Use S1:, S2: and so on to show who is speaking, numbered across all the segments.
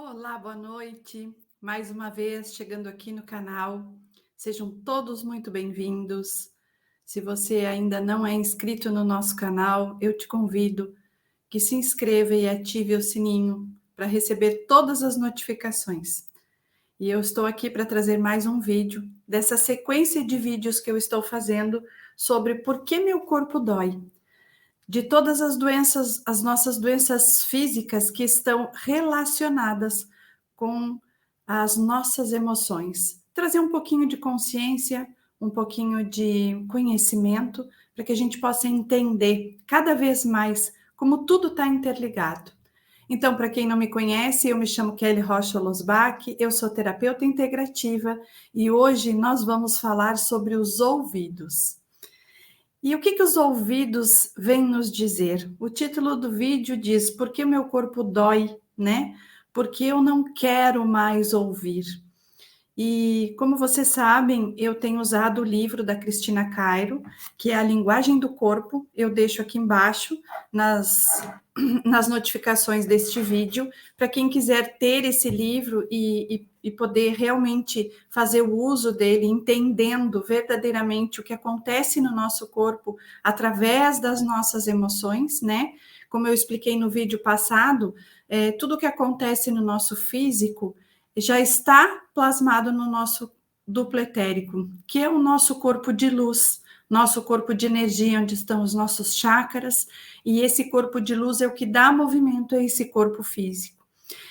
S1: Olá, boa noite. Mais uma vez chegando aqui no canal. Sejam todos muito bem-vindos. Se você ainda não é inscrito no nosso canal, eu te convido que se inscreva e ative o sininho para receber todas as notificações. E eu estou aqui para trazer mais um vídeo dessa sequência de vídeos que eu estou fazendo sobre por que meu corpo dói. De todas as doenças, as nossas doenças físicas que estão relacionadas com as nossas emoções. Trazer um pouquinho de consciência, um pouquinho de conhecimento, para que a gente possa entender cada vez mais como tudo está interligado. Então, para quem não me conhece, eu me chamo Kelly Rocha Losbach, eu sou terapeuta integrativa e hoje nós vamos falar sobre os ouvidos. E o que os ouvidos vêm nos dizer? O título do vídeo diz: por que o meu corpo dói, né? Porque eu não quero mais ouvir. E como vocês sabem, eu tenho usado o livro da Cristina Cairo, que é A Linguagem do Corpo. Eu deixo aqui embaixo nas notificações deste vídeo, para quem quiser ter esse livro e poder realmente fazer o uso dele, entendendo verdadeiramente o que acontece no nosso corpo através das nossas emoções, né? Como eu expliquei no vídeo passado, tudo o que acontece no nosso físico já está plasmado no nosso duplo etérico, que é o nosso corpo de luz, nosso corpo de energia, onde estão os nossos chakras, e esse corpo de luz é o que dá movimento a esse corpo físico.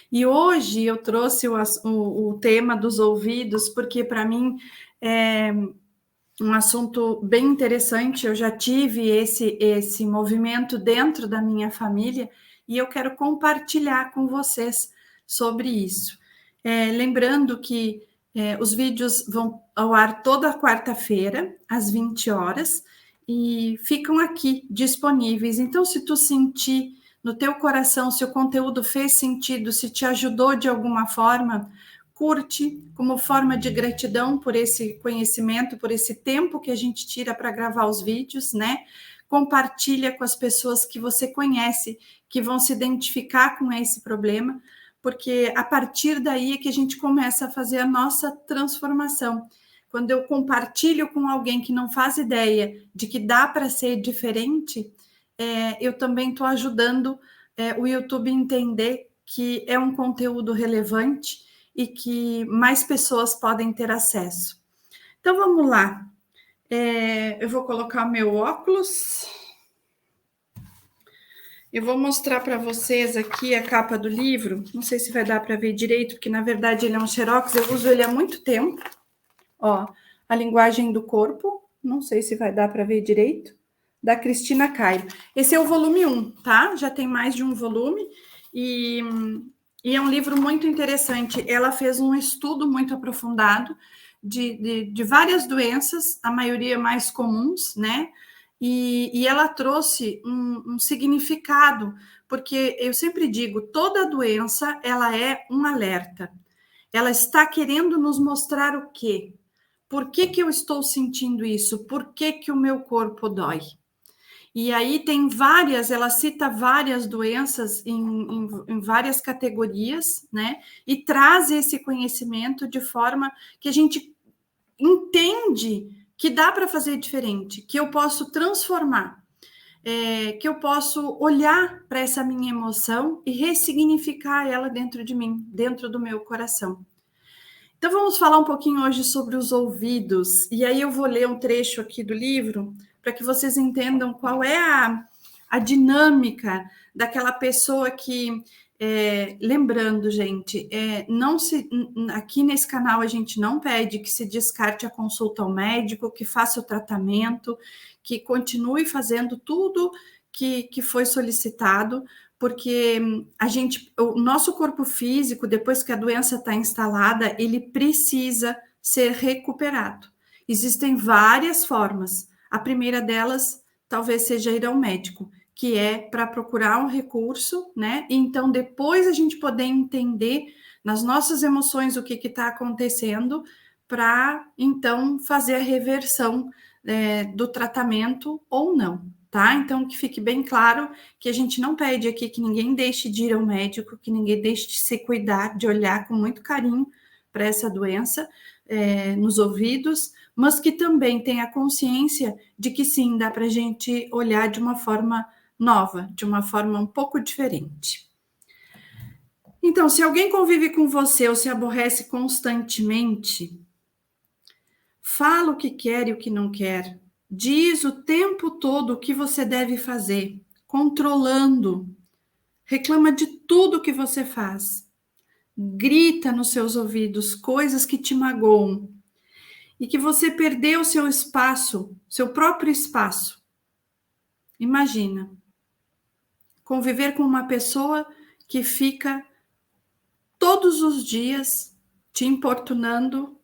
S1: E hoje eu trouxe o tema dos ouvidos, porque para mim é um assunto bem interessante. Eu já tive esse movimento dentro da minha família e eu quero compartilhar com vocês sobre isso. Lembrando que os vídeos vão ao ar toda quarta-feira, às 20 horas, e ficam aqui disponíveis. Então, se tu sentir no teu coração, se o conteúdo fez sentido, se te ajudou de alguma forma, curte como forma de gratidão por esse conhecimento, por esse tempo que a gente tira para gravar os vídeos, né? Compartilha com as pessoas que você conhece, que vão se identificar com esse problema, porque a partir daí é que a gente começa a fazer a nossa transformação. Quando eu compartilho com alguém que não faz ideia de que dá para ser diferente, eu também estou ajudando o YouTube a entender que é um conteúdo relevante e que mais pessoas podem ter acesso. Então, vamos lá. Eu vou colocar o meu óculos. Eu vou mostrar para vocês aqui a capa do livro. Não sei se vai dar para ver direito, porque na verdade ele é um xerox, eu uso ele há muito tempo. Ó, A Linguagem do Corpo. Não sei se vai dar para ver direito. Da Cristina Cairo. Esse é o volume 1, tá? Já tem mais de um volume. E é um livro muito interessante. Ela fez um estudo muito aprofundado de várias doenças, a maioria mais comuns, né? E ela trouxe um significado, porque eu sempre digo, toda doença, ela é um alerta. Ela está querendo nos mostrar o quê? Por que eu estou sentindo isso? Por que o meu corpo dói? E aí tem várias, ela cita várias doenças em várias categorias, né? E traz esse conhecimento de forma que a gente entende que dá para fazer diferente, que eu posso transformar, que eu posso olhar para essa minha emoção e ressignificar ela dentro de mim, dentro do meu coração. Então vamos falar um pouquinho hoje sobre os ouvidos, e aí eu vou ler um trecho aqui do livro para que vocês entendam qual é a dinâmica daquela pessoa que, lembrando, gente, aqui nesse canal a gente não pede que se descarte a consulta ao médico, que faça o tratamento, que continue fazendo tudo que foi solicitado, porque o nosso corpo físico, depois que a doença está instalada, ele precisa ser recuperado. Existem várias formas. A primeira delas talvez seja ir ao médico, que é para procurar um recurso, né? E então depois a gente poder entender nas nossas emoções o que está acontecendo, para então fazer a reversão do tratamento ou não. tá? Então, que fique bem claro que a gente não pede aqui que ninguém deixe de ir ao médico, que ninguém deixe de se cuidar, de olhar com muito carinho para essa doença nos ouvidos, mas que também tenha consciência de que sim, dá para a gente olhar de uma forma nova, de uma forma um pouco diferente. Então, se alguém convive com você ou se aborrece constantemente, fala o que quer e o que não quer, diz o tempo todo o que você deve fazer, controlando, reclama de tudo que você faz, grita nos seus ouvidos coisas que te magoam e que você perdeu seu espaço, seu próprio espaço. Imagina, conviver com uma pessoa que fica todos os dias te importunando,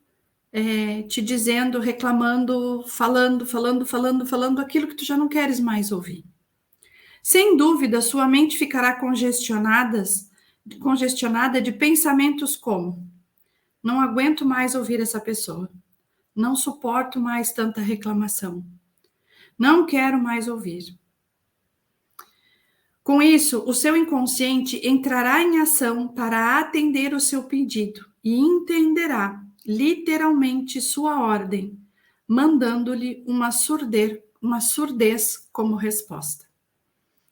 S1: te dizendo, reclamando, falando aquilo que tu já não queres mais ouvir. Sem dúvida, sua mente ficará congestionada de pensamentos como: não aguento mais ouvir essa pessoa, não suporto mais tanta reclamação, não quero mais ouvir. Com isso, o seu inconsciente entrará em ação para atender o seu pedido e entenderá literalmente sua ordem, mandando-lhe uma surdez como resposta.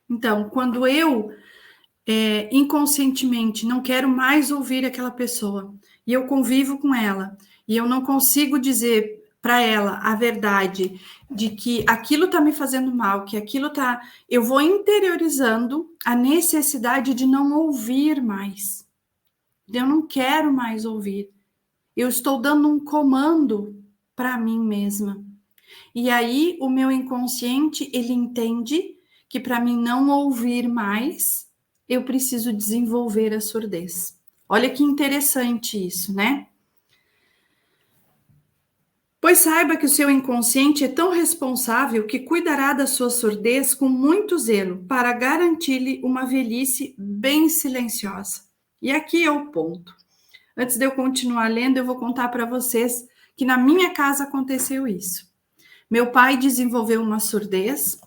S1: Então, quando eu inconscientemente não quero mais ouvir aquela pessoa e eu convivo com ela e eu não consigo dizer para ela a verdade de que aquilo está me fazendo mal, que aquilo está... Eu vou interiorizando a necessidade de não ouvir mais. Eu não quero mais ouvir. Eu estou dando um comando para mim mesma. E aí o meu inconsciente, ele entende que para mim não ouvir mais, eu preciso desenvolver a surdez. Olha que interessante isso, né? Pois saiba que o seu inconsciente é tão responsável que cuidará da sua surdez com muito zelo para garantir-lhe uma velhice bem silenciosa. E aqui é o ponto. Antes de eu continuar lendo, eu vou contar para vocês que na minha casa aconteceu isso. Meu pai desenvolveu uma surdez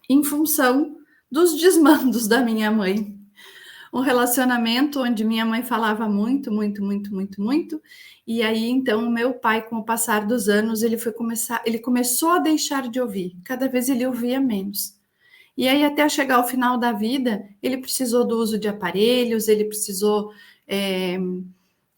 S1: em função dos desmandos da minha mãe. Um relacionamento onde minha mãe falava muito, e aí então o meu pai, com o passar dos anos, ele começou a deixar de ouvir, cada vez ele ouvia menos. E aí até chegar ao final da vida, ele precisou do uso de aparelhos, ele precisou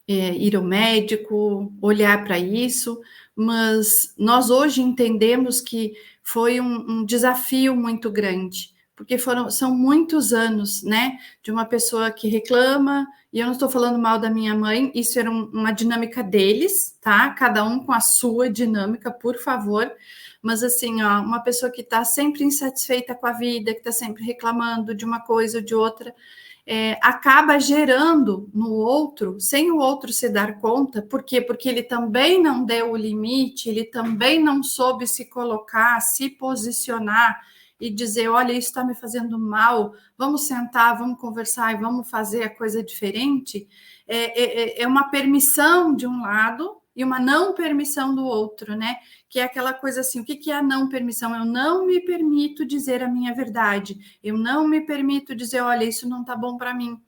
S1: ir ao médico, olhar para isso, mas nós hoje entendemos que foi um desafio muito grande, porque são muitos anos, né, de uma pessoa que reclama, e eu não estou falando mal da minha mãe, isso era uma dinâmica deles, tá? Cada um com a sua dinâmica, por favor, mas assim, ó, uma pessoa que está sempre insatisfeita com a vida, que está sempre reclamando de uma coisa ou de outra, acaba gerando no outro, sem o outro se dar conta. Por quê? Porque ele também não deu o limite, ele também não soube se colocar, se posicionar e dizer, olha, isso está me fazendo mal, vamos sentar, vamos conversar e vamos fazer a coisa diferente. É uma permissão de um lado e uma não permissão do outro, né? Que é aquela coisa assim, o que é a não permissão? Eu não me permito dizer a minha verdade, eu não me permito dizer, olha, isso não tá bom para mim.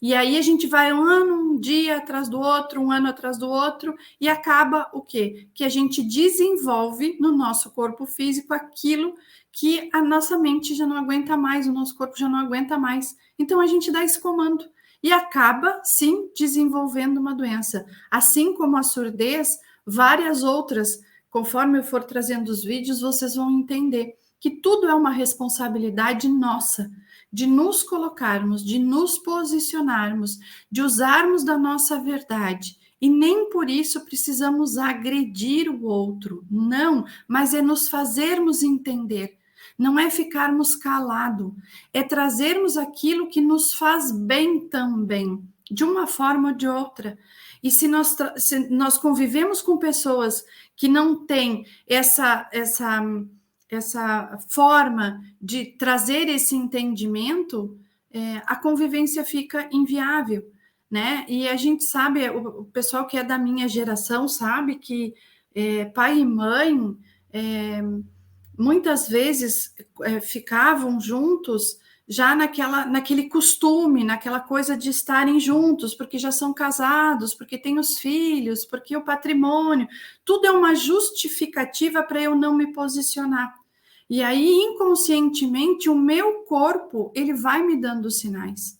S1: E aí a gente vai um dia atrás do outro, um ano atrás do outro, e acaba o quê? Que a gente desenvolve no nosso corpo físico aquilo que a nossa mente já não aguenta mais, o nosso corpo já não aguenta mais. Então a gente dá esse comando e acaba, sim, desenvolvendo uma doença. Assim como a surdez, várias outras, conforme eu for trazendo os vídeos, vocês vão entender que tudo é uma responsabilidade nossa, de nos colocarmos, de nos posicionarmos, de usarmos da nossa verdade. E nem por isso precisamos agredir o outro, não, mas é nos fazermos entender. Não é ficarmos calados, é trazermos aquilo que nos faz bem também, de uma forma ou de outra. E se nós convivemos com pessoas que não têm essa forma de trazer esse entendimento, a convivência fica inviável, né? E a gente sabe, o pessoal que é da minha geração sabe que pai e mãe muitas vezes ficavam juntos já naquele costume, naquela coisa de estarem juntos, porque já são casados, porque têm os filhos, porque o patrimônio, tudo é uma justificativa para eu não me posicionar. E aí, inconscientemente, o meu corpo, ele vai me dando sinais.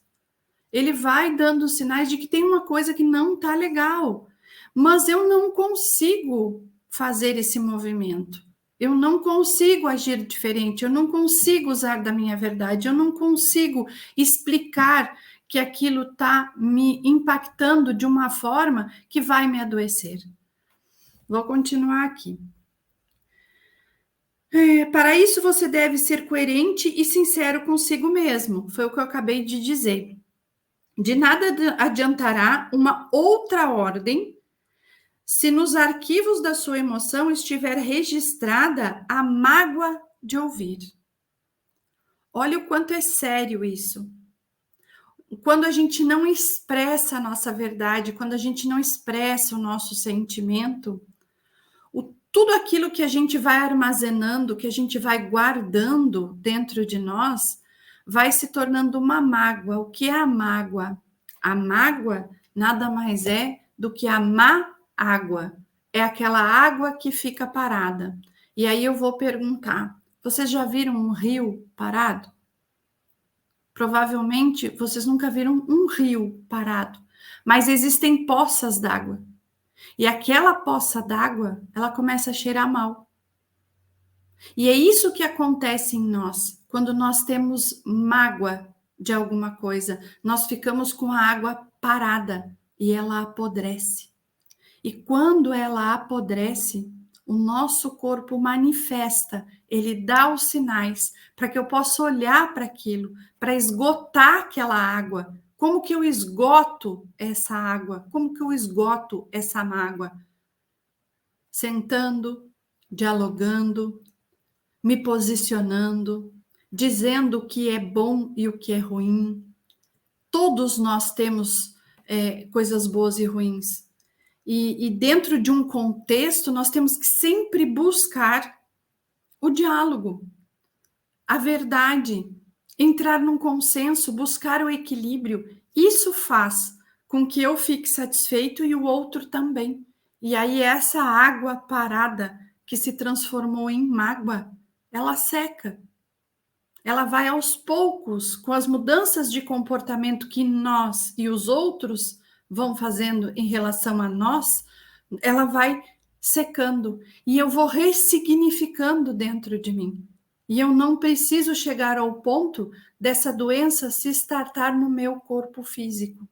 S1: Ele vai dando sinais de que tem uma coisa que não está legal. Mas eu não consigo fazer esse movimento. Eu não consigo agir diferente, eu não consigo usar da minha verdade, eu não consigo explicar que aquilo está me impactando de uma forma que vai me adoecer. Vou continuar aqui. Para isso, você deve ser coerente e sincero consigo mesmo. Foi o que eu acabei de dizer. De nada adiantará uma outra ordem se nos arquivos da sua emoção estiver registrada a mágoa de ouvir. Olha o quanto é sério isso. Quando a gente não expressa a nossa verdade, quando a gente não expressa o nosso sentimento, tudo aquilo que a gente vai armazenando, que a gente vai guardando dentro de nós, vai se tornando uma mágoa. O que é a mágoa? A mágoa nada mais é do que a má água. É aquela água que fica parada. E aí eu vou perguntar: vocês já viram um rio parado? Provavelmente vocês nunca viram um rio parado, mas existem poças d'água. E aquela poça d'água, ela começa a cheirar mal. E é isso que acontece em nós, quando nós temos mágoa de alguma coisa. Nós ficamos com a água parada e ela apodrece. E quando ela apodrece, o nosso corpo manifesta, ele dá os sinais para que eu possa olhar para aquilo, para esgotar aquela água. Como que eu esgoto essa água? Como que eu esgoto essa mágoa? Sentando, dialogando, me posicionando, dizendo o que é bom e o que é ruim. Todos nós temos coisas boas e ruins. E dentro de um contexto, nós temos que sempre buscar o diálogo, a verdade, entrar num consenso, buscar o equilíbrio. Isso faz com que eu fique satisfeito e o outro também. E aí essa água parada que se transformou em mágoa, ela seca. Ela vai aos poucos, com as mudanças de comportamento que nós e os outros vão fazendo em relação a nós, ela vai secando e eu vou ressignificando dentro de mim. E eu não preciso chegar ao ponto dessa doença se estartar no meu corpo físico.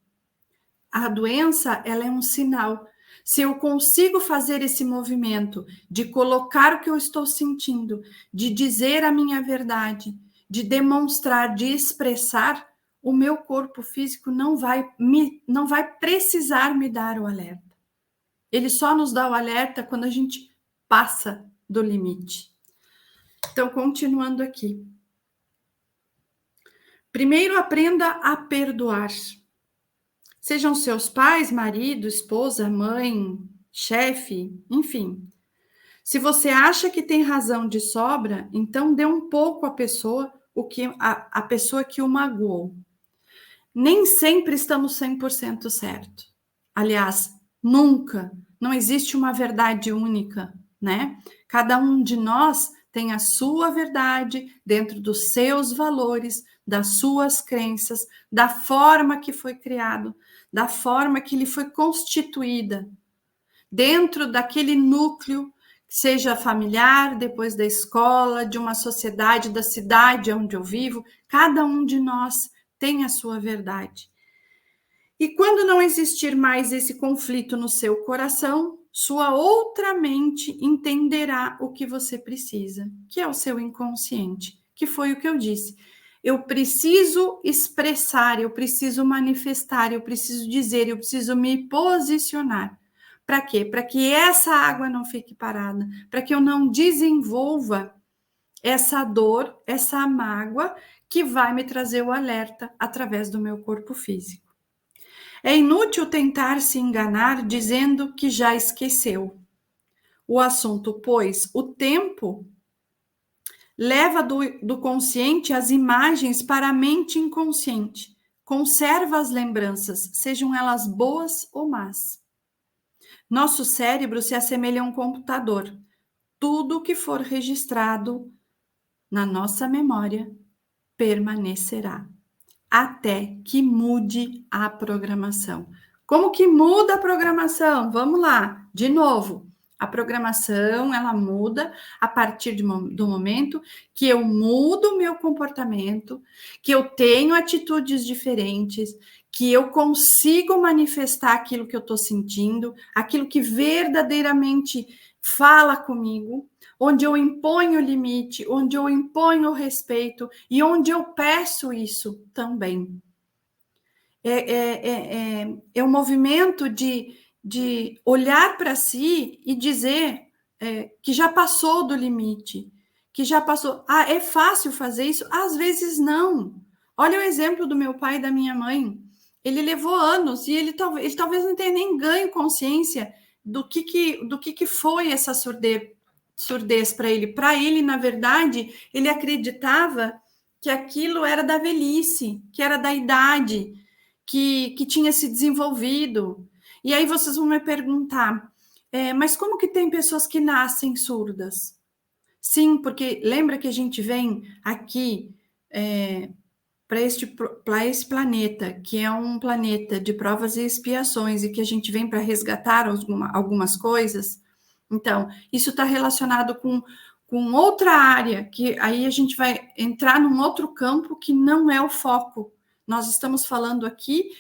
S1: A doença, ela é um sinal. Se eu consigo fazer esse movimento de colocar o que eu estou sentindo, de dizer a minha verdade, de demonstrar, de expressar, o meu corpo físico não vai precisar me dar o alerta. Ele só nos dá o alerta quando a gente passa do limite. Então, continuando aqui. Primeiro, aprenda a perdoar. Sejam seus pais, marido, esposa, mãe, chefe, enfim. Se você acha que tem razão de sobra, então dê um pouco à pessoa a pessoa que o magoou. Nem sempre estamos 100% certo. Aliás, nunca. Não existe uma verdade única, né? Cada um de nós tem a sua verdade dentro dos seus valores, das suas crenças, da forma que foi criado, da forma que ele foi constituída, dentro daquele núcleo, seja familiar, depois da escola, de uma sociedade, da cidade onde eu vivo, cada um de nós tem a sua verdade. E quando não existir mais esse conflito no seu coração, sua outra mente entenderá o que você precisa, que é o seu inconsciente, que foi o que eu disse. Eu preciso expressar, eu preciso manifestar, eu preciso dizer, eu preciso me posicionar. Para quê? Para que essa água não fique parada, para que eu não desenvolva essa dor, essa mágoa que vai me trazer o alerta através do meu corpo físico. É inútil tentar se enganar dizendo que já esqueceu o assunto, pois o tempo leva do consciente as imagens para a mente inconsciente. Conserva as lembranças, sejam elas boas ou más. Nosso cérebro se assemelha a um computador. Tudo que for registrado na nossa memória permanecerá até que mude a programação. Como que muda a programação? Vamos lá, de novo. A programação, ela muda a partir do momento que eu mudo o meu comportamento, que eu tenho atitudes diferentes, que eu consigo manifestar aquilo que eu estou sentindo, aquilo que verdadeiramente fala comigo, onde eu imponho o limite, onde eu imponho o respeito e onde eu peço isso também. É um movimento de olhar para si e dizer que já passou do limite, que já passou. Ah, é fácil fazer isso? Às vezes não. Olha o exemplo do meu pai e da minha mãe. Ele levou anos e ele talvez não tenha nem ganho consciência do que foi essa surdez para ele. Para ele, na verdade, ele acreditava que aquilo era da velhice, que era da idade, que tinha se desenvolvido. E aí vocês vão me perguntar, mas como que tem pessoas que nascem surdas? Sim, porque lembra que a gente vem aqui para esse planeta, que é um planeta de provas e expiações, e que a gente vem para resgatar algumas coisas. Então, isso está relacionado com outra área, que aí a gente vai entrar num outro campo que não é o foco. Nós estamos falando aqui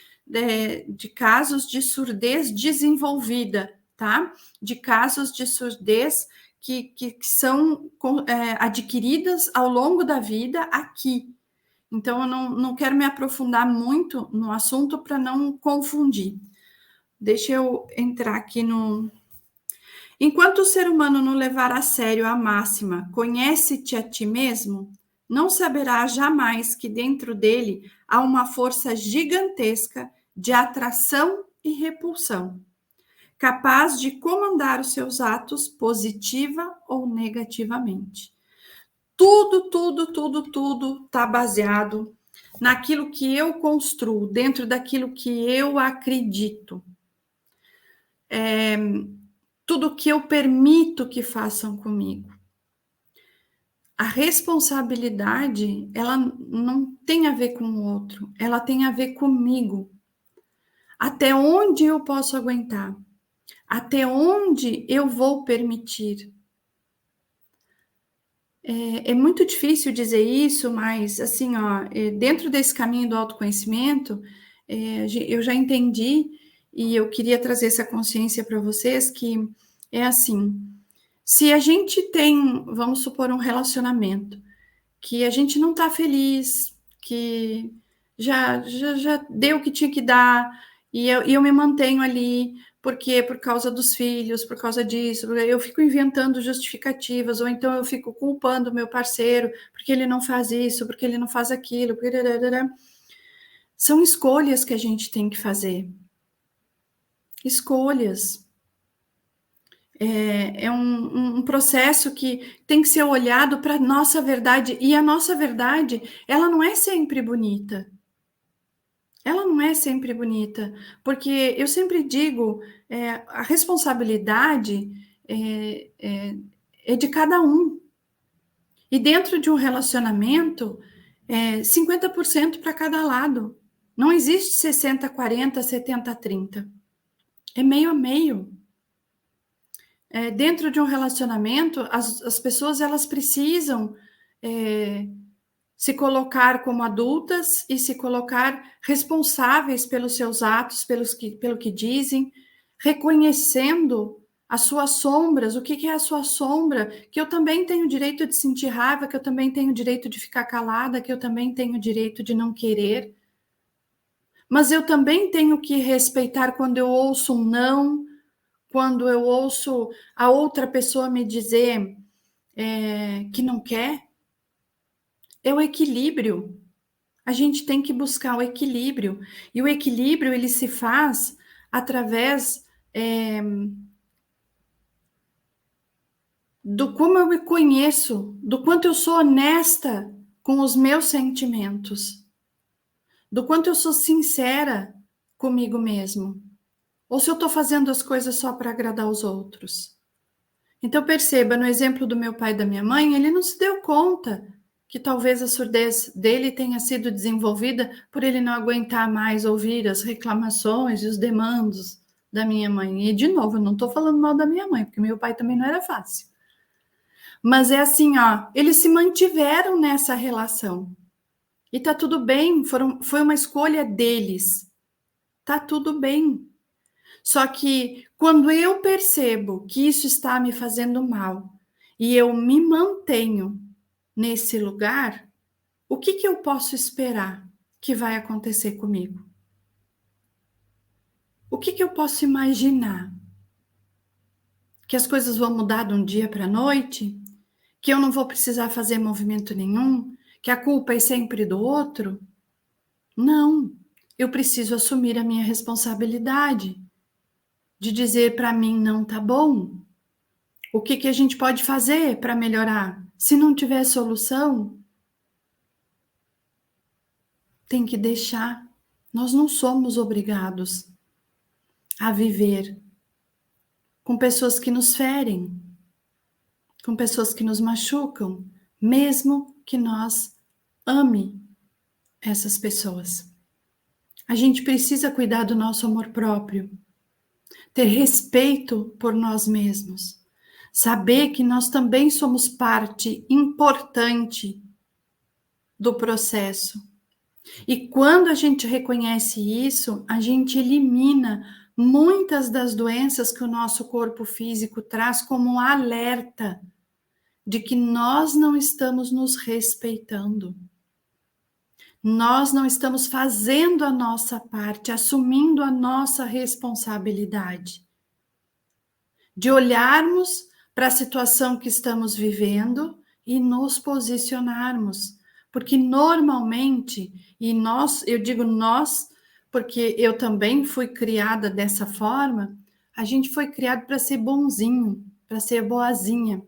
S1: de casos de surdez desenvolvida, tá? De casos de surdez que são adquiridas ao longo da vida aqui. Então, eu não quero me aprofundar muito no assunto para não confundir. Deixa eu entrar aqui no. Enquanto o ser humano não levar a sério a máxima, conhece-te a ti mesmo, não saberá jamais que dentro dele há uma força gigantesca de atração e repulsão, capaz de comandar os seus atos positiva ou negativamente. Tudo está baseado naquilo que eu construo, dentro daquilo que eu acredito. Tudo que eu permito que façam comigo. A responsabilidade, ela não tem a ver com o outro, ela tem a ver comigo. Até onde eu posso aguentar? Até onde eu vou permitir? É muito difícil dizer isso, mas assim, ó, dentro desse caminho do autoconhecimento, eu já entendi e eu queria trazer essa consciência para vocês que é assim, se a gente tem, vamos supor, um relacionamento que a gente não está feliz, que já deu o que tinha que dar, e eu me mantenho ali, porque por causa dos filhos, por causa disso, eu fico inventando justificativas, ou então eu fico culpando o meu parceiro, porque ele não faz isso, porque ele não faz aquilo, porque... São escolhas que a gente tem que fazer. Escolhas. É um processo que tem que ser olhado para a nossa verdade, e a nossa verdade, ela não é sempre bonita. Ela não é sempre bonita, porque eu sempre digo, a responsabilidade é de cada um. E dentro de um relacionamento, 50% para cada lado. Não existe 60, 40, 70, 30. É meio a meio. Dentro de um relacionamento, as pessoas elas precisam se colocar como adultas e se colocar responsáveis pelos seus atos, pelo que dizem, reconhecendo as suas sombras, o que é a sua sombra, que eu também tenho direito de sentir raiva, que eu também tenho direito de ficar calada, que eu também tenho direito de não querer. Mas eu também tenho que respeitar quando eu ouço um não, quando eu ouço a outra pessoa me dizer que não quer. É o equilíbrio. A gente tem que buscar o equilíbrio. E o equilíbrio, ele se faz através do como eu me conheço, do quanto eu sou honesta com os meus sentimentos, do quanto eu sou sincera comigo mesmo, ou se eu estou fazendo as coisas só para agradar os outros. Então perceba, no exemplo do meu pai e da minha mãe, ele não se deu conta que talvez a surdez dele tenha sido desenvolvida por ele não aguentar mais ouvir as reclamações e os demandos da minha mãe. E, de novo, eu não estou falando mal da minha mãe, porque meu pai também não era fácil. Mas é assim, ó, eles se mantiveram nessa relação. E tá tudo bem, foi uma escolha deles. Tá tudo bem. Só que quando eu percebo que isso está me fazendo mal e eu me mantenho nesse lugar, o que eu posso esperar que vai acontecer comigo? O que eu posso imaginar? Que as coisas vão mudar de um dia para a noite? Que eu não vou precisar fazer movimento nenhum? Que a culpa é sempre do outro? Não, eu preciso assumir a minha responsabilidade de dizer para mim não tá bom. O que a gente pode fazer para melhorar? Se não tiver solução, tem que deixar. Nós não somos obrigados a viver com pessoas que nos ferem, com pessoas que nos machucam, mesmo que nós ame essas pessoas. A gente precisa cuidar do nosso amor próprio, ter respeito por nós mesmos, saber que nós também somos parte importante do processo. E quando a gente reconhece isso, a gente elimina muitas das doenças que o nosso corpo físico traz como um alerta de que nós não estamos nos respeitando. Nós não estamos fazendo a nossa parte, assumindo a nossa responsabilidade de olharmos para a situação que estamos vivendo e nos posicionarmos. Porque normalmente, e nós, eu digo nós, porque eu também fui criada dessa forma, a gente foi criado para ser bonzinho, para ser boazinha,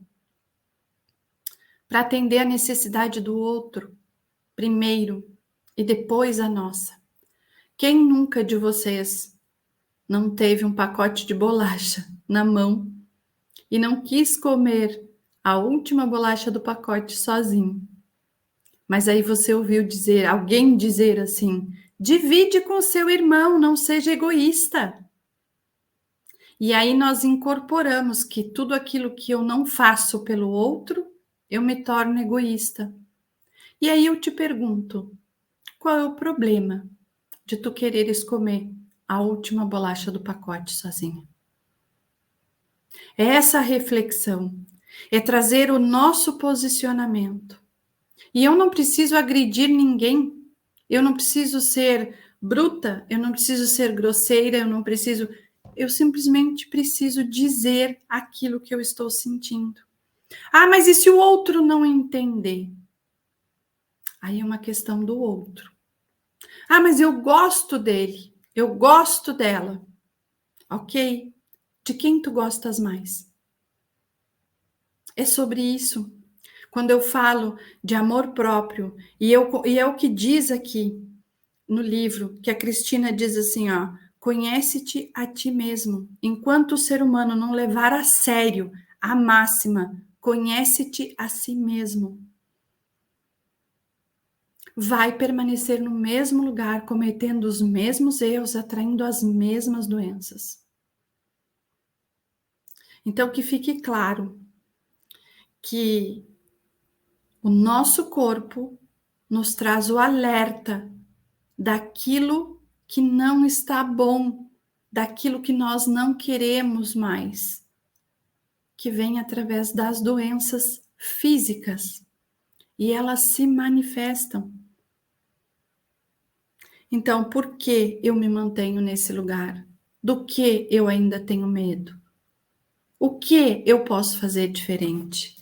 S1: para atender a necessidade do outro primeiro e depois a nossa. Quem nunca de vocês não teve um pacote de bolacha na mão e não quis comer a última bolacha do pacote sozinho? Mas aí você ouviu alguém dizer assim: divide com seu irmão, não seja egoísta. E aí nós incorporamos que tudo aquilo que eu não faço pelo outro, eu me torno egoísta. E aí eu te pergunto, qual é o problema de tu quereres comer a última bolacha do pacote sozinha? É essa reflexão, é trazer o nosso posicionamento. E eu não preciso agredir ninguém, eu não preciso ser bruta, eu não preciso ser grosseira, eu simplesmente preciso dizer aquilo que eu estou sentindo. Ah, mas e se o outro não entender? Aí é uma questão do outro. Ah, mas eu gosto dele, eu gosto dela. Ok? De quem tu gostas mais? É sobre isso. Quando eu falo de amor próprio, e é o que diz aqui no livro, que a Cristina diz assim, ó, conhece-te a ti mesmo. Enquanto o ser humano não levar a sério a máxima, conhece-te a si mesmo, vai permanecer no mesmo lugar, cometendo os mesmos erros, atraindo as mesmas doenças. Então, que fique claro que o nosso corpo nos traz o alerta daquilo que não está bom, daquilo que nós não queremos mais, que vem através das doenças físicas, e elas se manifestam. Então, por que eu me mantenho nesse lugar? Do que eu ainda tenho medo? O que eu posso fazer diferente?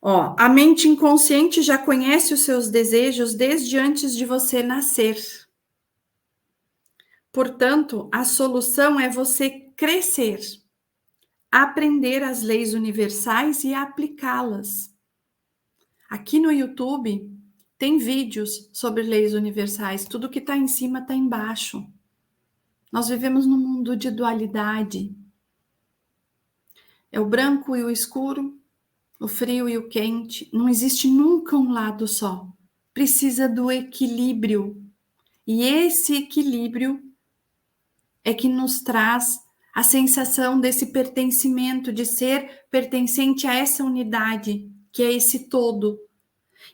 S1: Ó, a mente inconsciente já conhece os seus desejos desde antes de você nascer. Portanto, a solução é você crescer, aprender as leis universais e aplicá-las. Aqui no YouTube tem vídeos sobre leis universais, tudo que está em cima está embaixo. Nós vivemos num mundo de dualidade. É o branco e o escuro, o frio e o quente. Não existe nunca um lado só. Precisa do equilíbrio. E esse equilíbrio é que nos traz a sensação desse pertencimento, de ser pertencente a essa unidade, que é esse todo.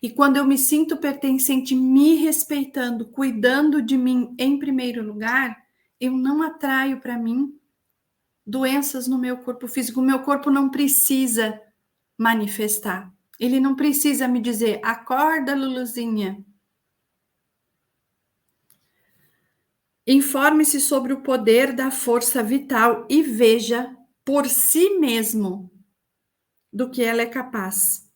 S1: E quando eu me sinto pertencente, me respeitando, cuidando de mim em primeiro lugar, eu não atraio para mim doenças no meu corpo físico. O meu corpo não precisa manifestar. Ele não precisa me dizer, acorda, Luluzinha. Informe-se sobre o poder da força vital e veja por si mesmo do que ela é capaz.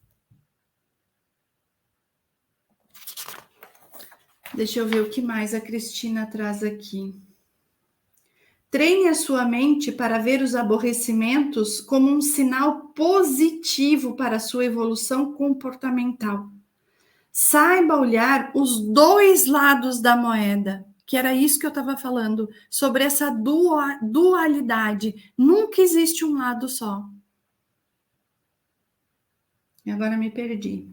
S1: Deixa eu ver o que mais a Cristina traz aqui. Treine a sua mente para ver os aborrecimentos como um sinal positivo para a sua evolução comportamental. Saiba olhar os dois lados da moeda, que era isso que eu estava falando, sobre essa dualidade. Nunca existe um lado só. E agora me perdi.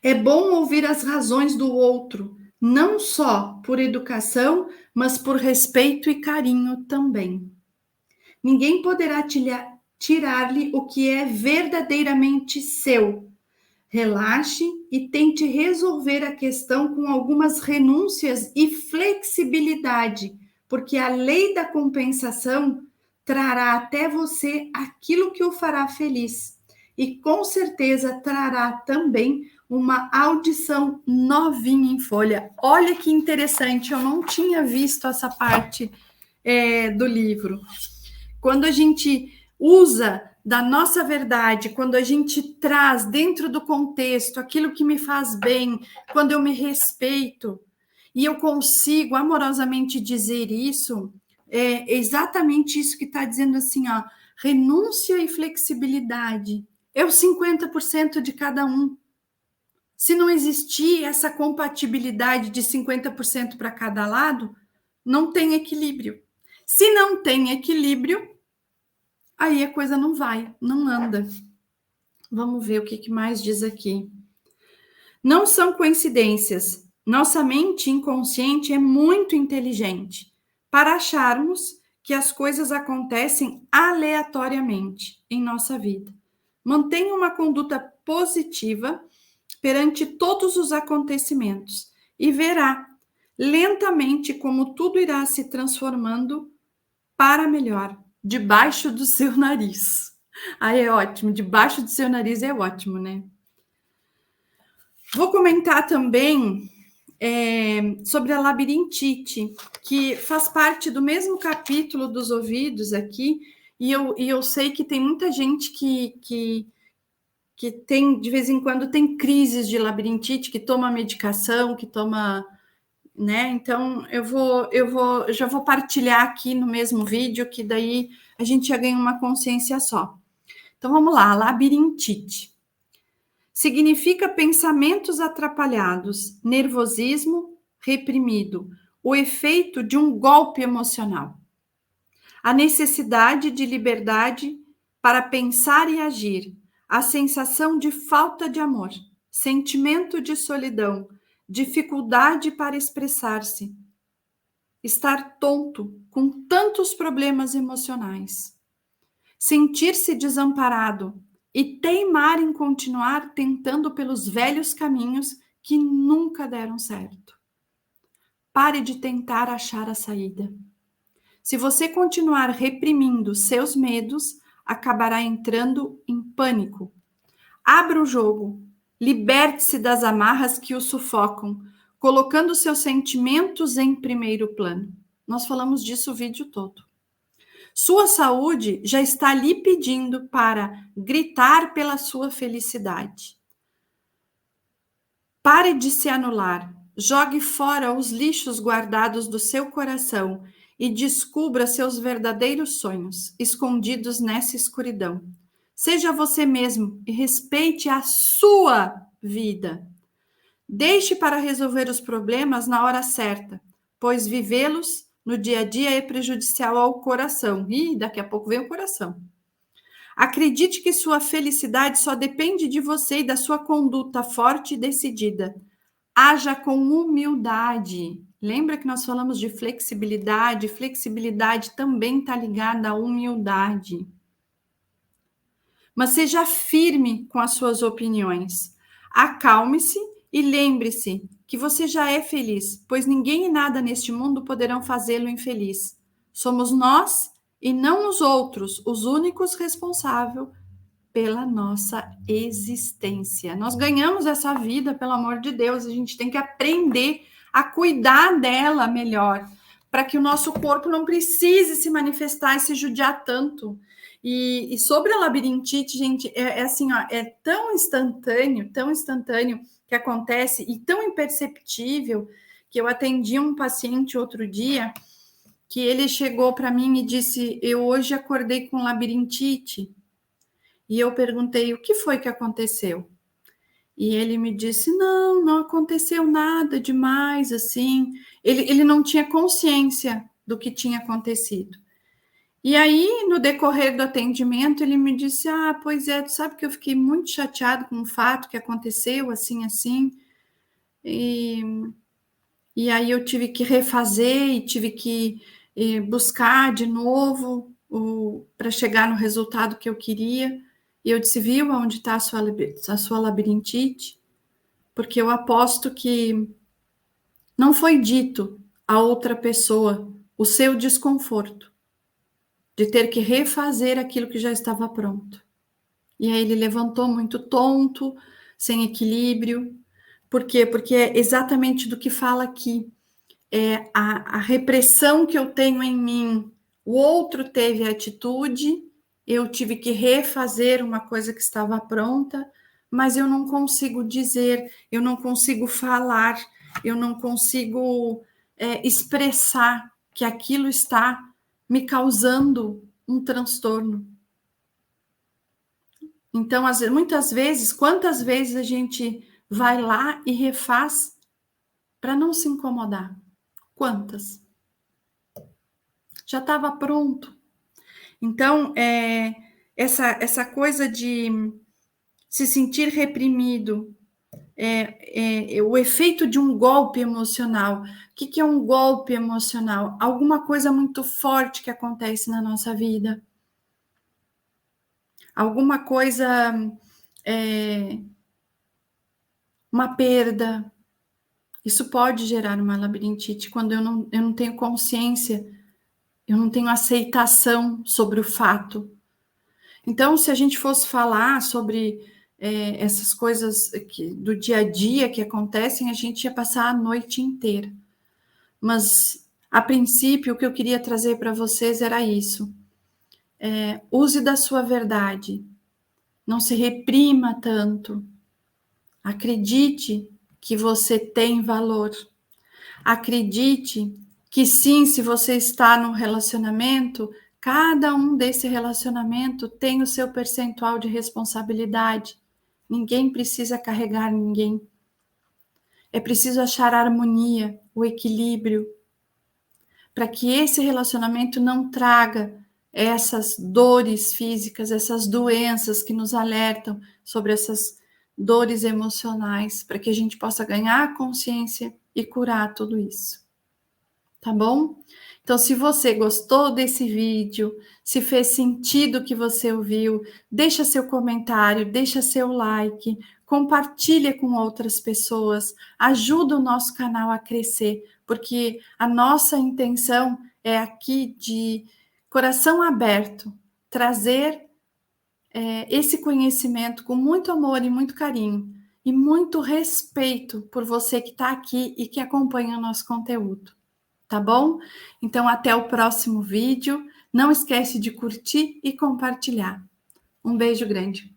S1: É bom ouvir as razões do outro, não só por educação, mas por respeito e carinho também. Ninguém poderá tirar-lhe o que é verdadeiramente seu. Relaxe e tente resolver a questão com algumas renúncias e flexibilidade, porque a lei da compensação trará até você aquilo que o fará feliz. E com certeza trará também uma audição novinha em folha. Olha que interessante, eu não tinha visto essa parte do livro. Quando a gente usa da nossa verdade, quando a gente traz dentro do contexto aquilo que me faz bem, quando eu me respeito e eu consigo amorosamente dizer isso, é exatamente isso que está dizendo assim, ó, renúncia e flexibilidade. É o 50% de cada um. Se não existir essa compatibilidade de 50% para cada lado, não tem equilíbrio. Se não tem equilíbrio, aí a coisa não vai, não anda. Vamos ver o que mais diz aqui. Não são coincidências. Nossa mente inconsciente é muito inteligente para acharmos que as coisas acontecem aleatoriamente em nossa vida. Mantenha uma conduta positiva perante todos os acontecimentos e verá lentamente como tudo irá se transformando para melhor, debaixo do seu nariz. Aí é ótimo, debaixo do seu nariz é ótimo, né? Vou comentar também sobre a labirintite, que faz parte do mesmo capítulo dos ouvidos aqui, e eu sei que tem muita gente que tem, de vez em quando, tem crises de labirintite, que toma medicação, que toma, né? Então, eu já vou partilhar aqui no mesmo vídeo, que daí a gente já ganha uma consciência só. Então, vamos lá, labirintite. Significa pensamentos atrapalhados, nervosismo reprimido, o efeito de um golpe emocional. A necessidade de liberdade para pensar e agir, a sensação de falta de amor, sentimento de solidão, dificuldade para expressar-se, estar tonto com tantos problemas emocionais, sentir-se desamparado e teimar em continuar tentando pelos velhos caminhos que nunca deram certo. Pare de tentar achar a saída. Se você continuar reprimindo seus medos, acabará entrando em pânico. Abra o jogo, liberte-se das amarras que o sufocam, colocando seus sentimentos em primeiro plano. Nós falamos disso o vídeo todo. Sua saúde já está lhe pedindo para gritar pela sua felicidade. Pare de se anular. Jogue fora os lixos guardados do seu coração e descubra seus verdadeiros sonhos, escondidos nessa escuridão. Seja você mesmo e respeite a sua vida. Deixe para resolver os problemas na hora certa, pois vivê-los no dia a dia é prejudicial ao coração. E daqui a pouco vem o coração. Acredite que sua felicidade só depende de você e da sua conduta forte e decidida. Haja com humildade. Lembra que nós falamos de flexibilidade? Flexibilidade também está ligada à humildade. Mas seja firme com as suas opiniões. Acalme-se e lembre-se que você já é feliz, pois ninguém e nada neste mundo poderão fazê-lo infeliz. Somos nós e não os outros os únicos responsáveis pela nossa existência. Nós ganhamos essa vida, pelo amor de Deus, a gente tem que aprender a cuidar dela melhor, para que o nosso corpo não precise se manifestar e se judiar tanto. E sobre a labirintite, gente, é assim, ó, é tão instantâneo que acontece e tão imperceptível que eu atendi um paciente outro dia que ele chegou para mim e disse: eu hoje acordei com labirintite. E eu perguntei: o que foi que aconteceu? E ele me disse: não aconteceu nada demais, assim. Ele não tinha consciência do que tinha acontecido. E aí, no decorrer do atendimento, ele me disse: pois é, tu sabe que eu fiquei muito chateado com o fato que aconteceu, assim. E aí eu tive que refazer e tive que buscar de novo para chegar no resultado que eu queria. E eu disse: viu onde está a sua labirintite? Porque eu aposto que não foi dito a outra pessoa o seu desconforto de ter que refazer aquilo que já estava pronto. E aí ele levantou muito tonto, sem equilíbrio. Por quê? Porque é exatamente do que fala aqui. É a repressão que eu tenho em mim. O outro teve a atitude, eu tive que refazer uma coisa que estava pronta, mas eu não consigo dizer, eu não consigo falar, eu não consigo expressar que aquilo está me causando um transtorno. Então, muitas vezes, quantas vezes a gente vai lá e refaz para não se incomodar? Quantas? Já estava pronto. Então, essa coisa de se sentir reprimido, o efeito de um golpe emocional. O que é um golpe emocional? Alguma coisa muito forte que acontece na nossa vida. Alguma coisa, uma perda. Isso pode gerar uma labirintite quando eu não tenho consciência, eu não tenho aceitação sobre o fato. Então, se a gente fosse falar sobre essas coisas do dia a dia que acontecem, a gente ia passar a noite inteira. Mas, a princípio, o que eu queria trazer para vocês era isso. Use da sua verdade. Não se reprima tanto. Acredite que você tem valor. Acredite que sim, se você está num relacionamento, cada um desse relacionamento tem o seu percentual de responsabilidade. Ninguém precisa carregar ninguém. É preciso achar a harmonia, o equilíbrio, para que esse relacionamento não traga essas dores físicas, essas doenças que nos alertam sobre essas dores emocionais, para que a gente possa ganhar consciência e curar tudo isso. Tá bom? Então, se você gostou desse vídeo, se fez sentido o que você ouviu, deixa seu comentário, deixa seu like, compartilha com outras pessoas, ajuda o nosso canal a crescer, porque a nossa intenção é aqui de coração aberto, trazer esse conhecimento com muito amor e muito carinho e muito respeito por você que está aqui e que acompanha o nosso conteúdo. Tá bom? Então, até o próximo vídeo. Não esquece de curtir e compartilhar. Um beijo grande.